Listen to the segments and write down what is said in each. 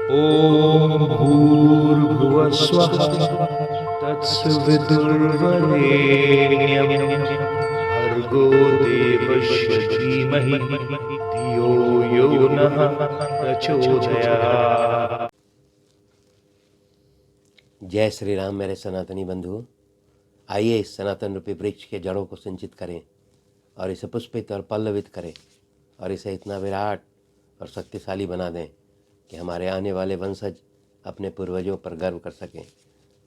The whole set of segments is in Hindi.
ॐ भूर्भुवः स्वः तत्सवितुर्वरेण्यं भर्गो देवस्य धीमहि धियो यो नः प्रचोदयात्। जय श्री राम मेरे सनातनी बंधु। आइए इस सनातन रूपी वृक्ष के जड़ों को सिंचित करें और इसे पुष्पित और पल्लवित करें और इसे इतना विराट और शक्तिशाली बना दें कि हमारे आने वाले वंशज अपने पूर्वजों पर गर्व कर सकें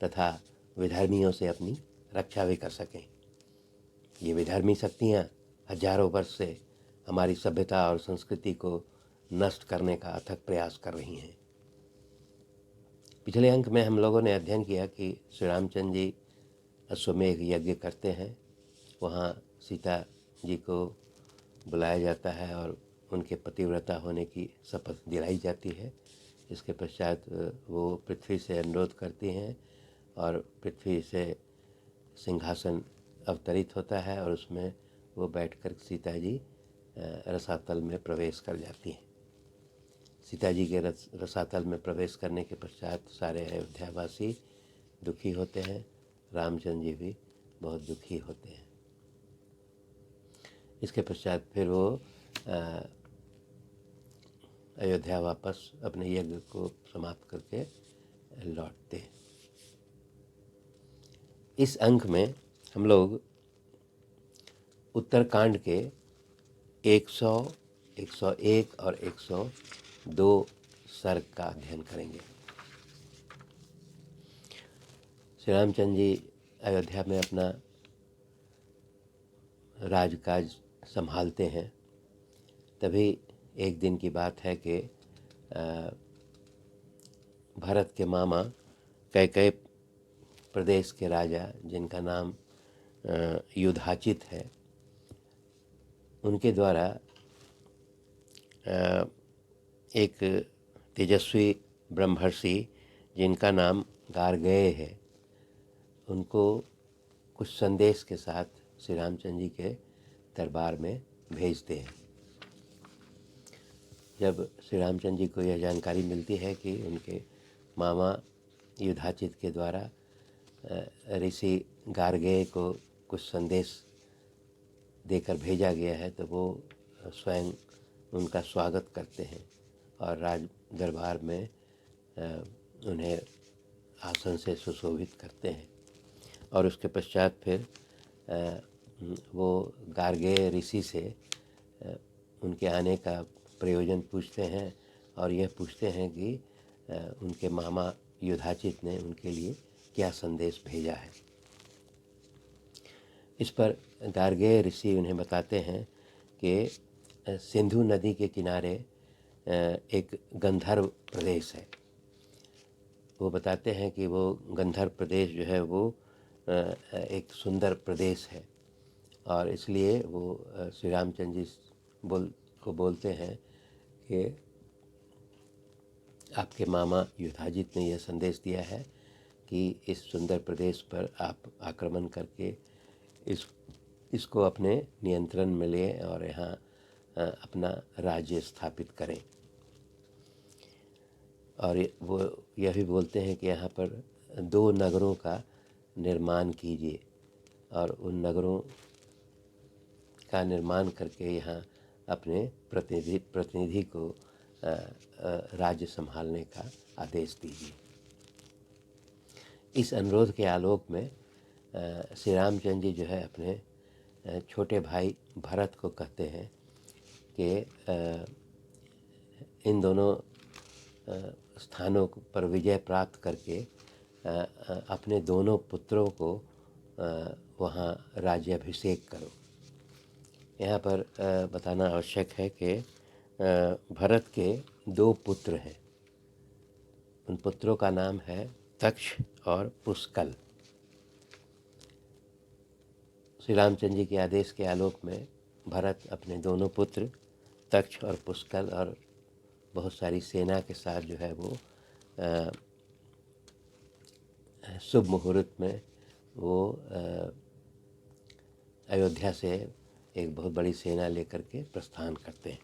तथा विधर्मियों से अपनी रक्षा भी कर सकें। ये विधर्मी शक्तियाँ हजारों वर्ष से हमारी सभ्यता और संस्कृति को नष्ट करने का अथक प्रयास कर रही हैं। पिछले अंक में हम लोगों ने अध्ययन किया कि श्री रामचंद्र जी अश्वमेघ यज्ञ करते हैं। वहाँ सीता जी को बुलाया जाता है और उनके पतिव्रता होने की शपथ दिलाई जाती है। इसके पश्चात वो पृथ्वी से अनुरोध करती हैं और पृथ्वी से सिंहासन अवतरित होता है और उसमें वो बैठकर सीता जी रसातल में प्रवेश कर जाती हैं। सीता जी के रसातल में प्रवेश करने के पश्चात सारे अयोध्यावासी दुखी होते हैं, रामचंद्र जी भी बहुत दुखी होते हैं। इसके पश्चात फिर वो अयोध्या वापस अपने यज्ञ को समाप्त करके लौटते हैं। इस अंक में हम लोग उत्तरकांड के 100, 101 और 102 सर्ग का अध्ययन करेंगे। श्री रामचंद्र जी अयोध्या में अपना राजकाज संभालते हैं। तभी एक दिन की बात है कि भरत के मामा कैकेयी प्रदेश के राजा, जिनका नाम युधाचित है, उनके द्वारा एक तेजस्वी ब्रह्मर्षि जिनका नाम गार्गेय है, उनको कुछ संदेश के साथ श्री रामचंद्र जी के दरबार में भेजते हैं। जब श्री रामचंद्र जी को यह जानकारी मिलती है कि उनके मामा युधाचित के द्वारा ऋषि गार्गेय को कुछ संदेश देकर भेजा गया है, तो वो स्वयं उनका स्वागत करते हैं और राज दरबार में उन्हें आसन से सुशोभित करते हैं। और उसके पश्चात फिर वो गार्गेय ऋषि से उनके आने का प्रयोजन पूछते हैं और यह पूछते हैं कि उनके मामा युधाचित ने उनके लिए क्या संदेश भेजा है। इस पर गार्गेय ऋषि उन्हें बताते हैं कि सिंधु नदी के किनारे एक गंधर्व प्रदेश है। वो बताते हैं कि वो गंधर्व प्रदेश जो है वो एक सुंदर प्रदेश है और इसलिए वो श्री रामचंद्र जी को बोलते हैं कि आपके मामा युधाजित ने यह संदेश दिया है कि इस सुंदर प्रदेश पर आप आक्रमण करके इसको अपने नियंत्रण में लें और यहाँ अपना राज्य स्थापित करें। और वो यह भी बोलते हैं कि यहाँ पर 2 नगरों का निर्माण कीजिए और उन नगरों का निर्माण करके यहाँ अपने प्रतिनिधि को राज्य संभालने का आदेश दीजिए। इस अनुरोध के आलोक में श्री रामचंद्र जी जो है अपने छोटे भाई भरत को कहते हैं कि इन दोनों स्थानों पर विजय प्राप्त करके अपने दोनों पुत्रों को वहाँ राज्याभिषेक करो। यहाँ पर बताना आवश्यक है कि भरत के 2 पुत्र हैं। उन पुत्रों का नाम है तक्ष और पुष्कल। श्री रामचंद्र जी के आदेश के आलोक में भरत अपने दोनों पुत्र तक्ष और पुष्कल और बहुत सारी सेना के साथ जो है वो शुभ मुहूर्त में वो अयोध्या से एक बहुत बड़ी सेना लेकर के प्रस्थान करते हैं।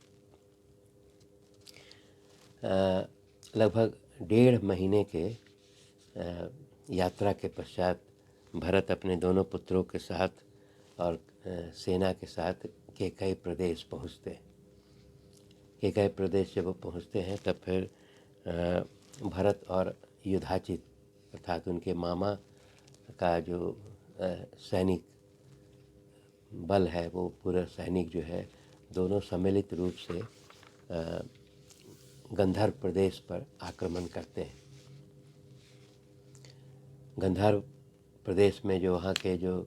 लगभग डेढ़ महीने के यात्रा के पश्चात भरत अपने दोनों पुत्रों के साथ और सेना के साथ केकई प्रदेश पहुँचते हैं। केकई प्रदेश जब वो पहुँचते हैं तब फिर भरत और युधाचित अर्थात उनके मामा का जो सैनिक बल है, वो पूरा सैनिक जो है दोनों सम्मिलित रूप से गंधर्व प्रदेश पर आक्रमण करते हैं। गंधर्व प्रदेश में जो वहाँ के जो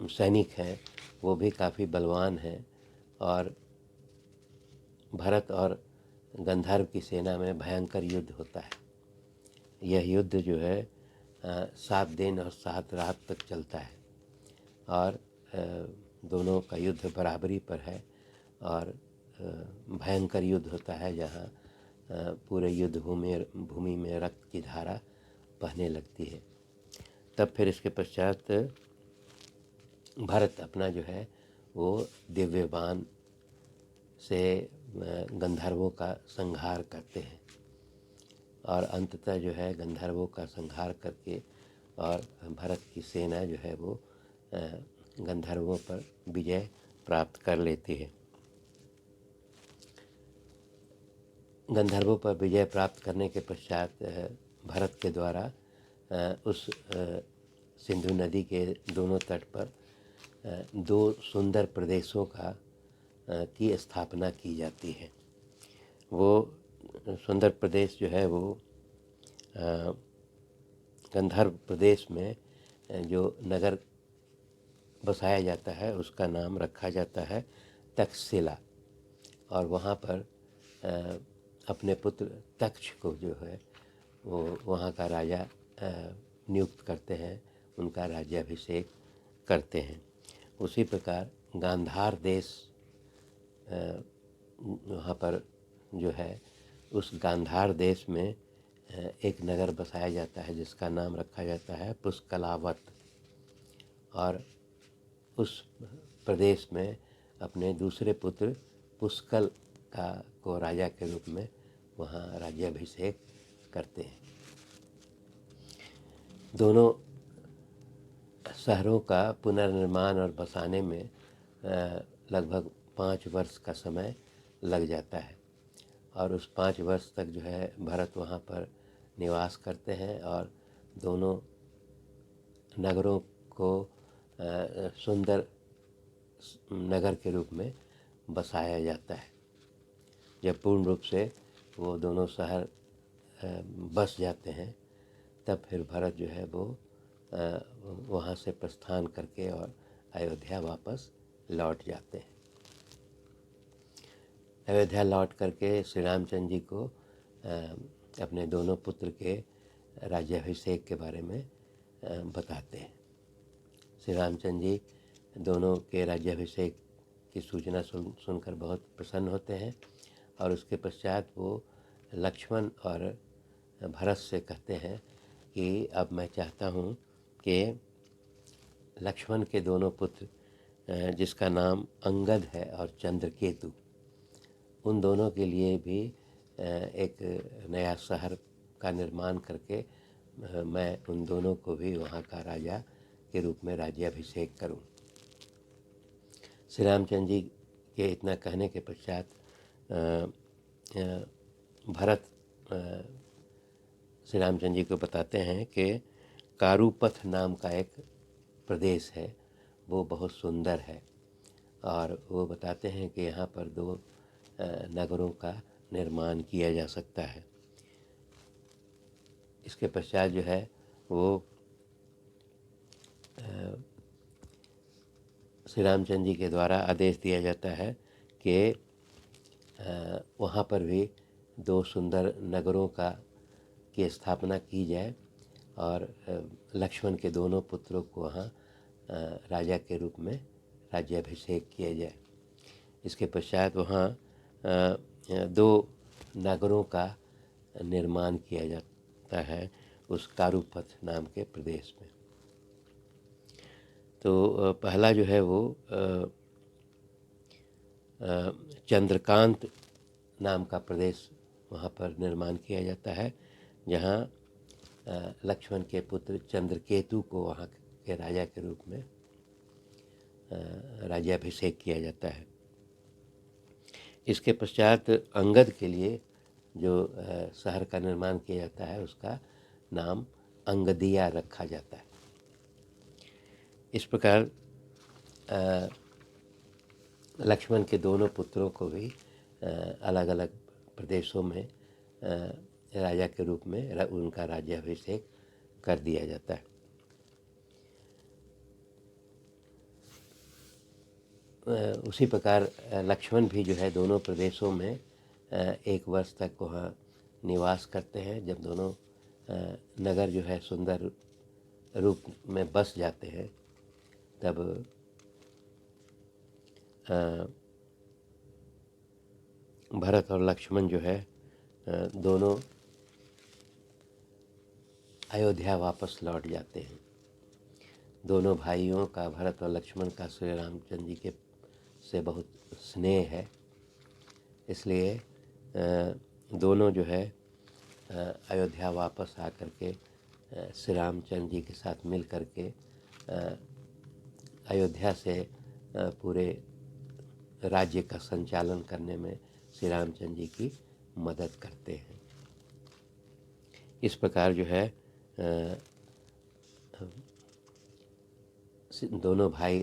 सैनिक हैं वो भी काफ़ी बलवान हैं और भरत और गंधर्व की सेना में भयंकर युद्ध होता है। यह युद्ध जो है 7 दिन और 7 रात तक चलता है और दोनों का युद्ध बराबरी पर है और भयंकर युद्ध होता है, जहाँ पूरे युद्ध भूमि में रक्त की धारा बहने लगती है। तब फिर इसके पश्चात भरत अपना जो है वो दिव्य बाण से गंधर्वों का संहार करते हैं और अंततः जो है गंधर्वों का संहार करके और भरत की सेना जो है वो गंधर्वों पर विजय प्राप्त कर लेती है। गंधर्वों पर विजय प्राप्त करने के पश्चात भरत के द्वारा उस सिंधु नदी के दोनों तट पर 2 सुंदर प्रदेशों की स्थापना की जाती है। वो सुंदर प्रदेश जो है वो गंधर्व प्रदेश में जो नगर बसाया जाता है उसका नाम रखा जाता है तक्षशिला और वहाँ पर अपने पुत्र तक्ष को जो है वो वहाँ का राजा नियुक्त करते हैं, उनका राज्याभिषेक करते हैं। उसी प्रकार गांधार देश वहाँ पर जो है उस गांधार देश में एक नगर बसाया जाता है जिसका नाम रखा जाता है पुष्कलावत और उस प्रदेश में अपने दूसरे पुत्र पुष्कल को राजा के रूप में वहाँ राज्याभिषेक करते हैं। दोनों शहरों का पुनर्निर्माण और बसाने में लगभग 5 वर्ष का समय लग जाता है और उस 5 वर्ष तक जो है भरत वहाँ पर निवास करते हैं और दोनों नगरों को सुंदर नगर के रूप में बसाया जाता है। जब पूर्ण रूप से वो दोनों शहर बस जाते हैं तब फिर भरत जो है वो वहाँ से प्रस्थान करके और अयोध्या वापस लौट जाते हैं। अयोध्या लौट करके श्री रामचंद्र जी को अपने दोनों पुत्र के राज्याभिषेक के बारे में बताते हैं। श्री रामचंद्र जी दोनों के राज्याभिषेक की सूचना सुनकर बहुत प्रसन्न होते हैं और उसके पश्चात वो लक्ष्मण और भरत से कहते हैं कि अब मैं चाहता हूँ कि लक्ष्मण के दोनों पुत्र जिसका नाम अंगद है और चंद्रकेतु, उन दोनों के लिए भी एक नया शहर का निर्माण करके मैं उन दोनों को भी वहाँ का राजा के रूप में राज्याभिषेक करूं। श्री रामचंद्र जी के इतना कहने के पश्चात भरत श्री रामचंद्र जी को बताते हैं कि कारुपथ नाम का एक प्रदेश है, वो बहुत सुंदर है और वो बताते हैं कि यहाँ पर 2 नगरों का निर्माण किया जा सकता है। इसके पश्चात जो है वो श्री रामचंद्र जी के द्वारा आदेश दिया जाता है कि वहाँ पर भी 2 सुंदर नगरों की स्थापना की जाए और लक्ष्मण के दोनों पुत्रों को वहाँ राजा के रूप में राज्याभिषेक किया जाए। इसके पश्चात वहाँ 2 नगरों का निर्माण किया जाता है उस कारुपथ नाम के प्रदेश में। तो पहला जो है वो चंद्रकांत नाम का प्रदेश वहाँ पर निर्माण किया जाता है, जहाँ लक्ष्मण के पुत्र चंद्रकेतु को वहाँ के राजा के रूप में राज्याभिषेक किया जाता है। इसके पश्चात अंगद के लिए जो शहर का निर्माण किया जाता है, उसका नाम अंगदिया रखा जाता है। इस प्रकार लक्ष्मण के दोनों पुत्रों को भी अलग अलग प्रदेशों में राजा के रूप में उनका राज्याभिषेक कर दिया जाता है। उसी प्रकार लक्ष्मण भी जो है दोनों प्रदेशों में 1 वर्ष तक वहाँ निवास करते हैं। जब दोनों नगर जो है सुंदर रूप में बस जाते हैं, तब भरत और लक्ष्मण जो है दोनों अयोध्या वापस लौट जाते हैं। दोनों भाइयों का, भरत और लक्ष्मण का, श्री रामचंद्र जी के से बहुत स्नेह है, इसलिए दोनों जो है अयोध्या वापस आकर के श्री रामचंद्र जी के साथ मिल कर के अयोध्या से पूरे राज्य का संचालन करने में श्री रामचंद्र जी की मदद करते हैं। इस प्रकार जो है दोनों भाई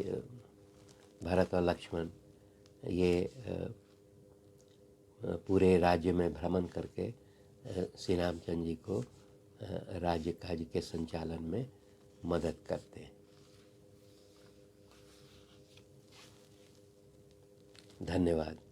भरत और लक्ष्मण ये पूरे राज्य में भ्रमण करके श्री रामचंद्र जी को राज्य काज के संचालन में मदद करते हैं। धन्यवाद।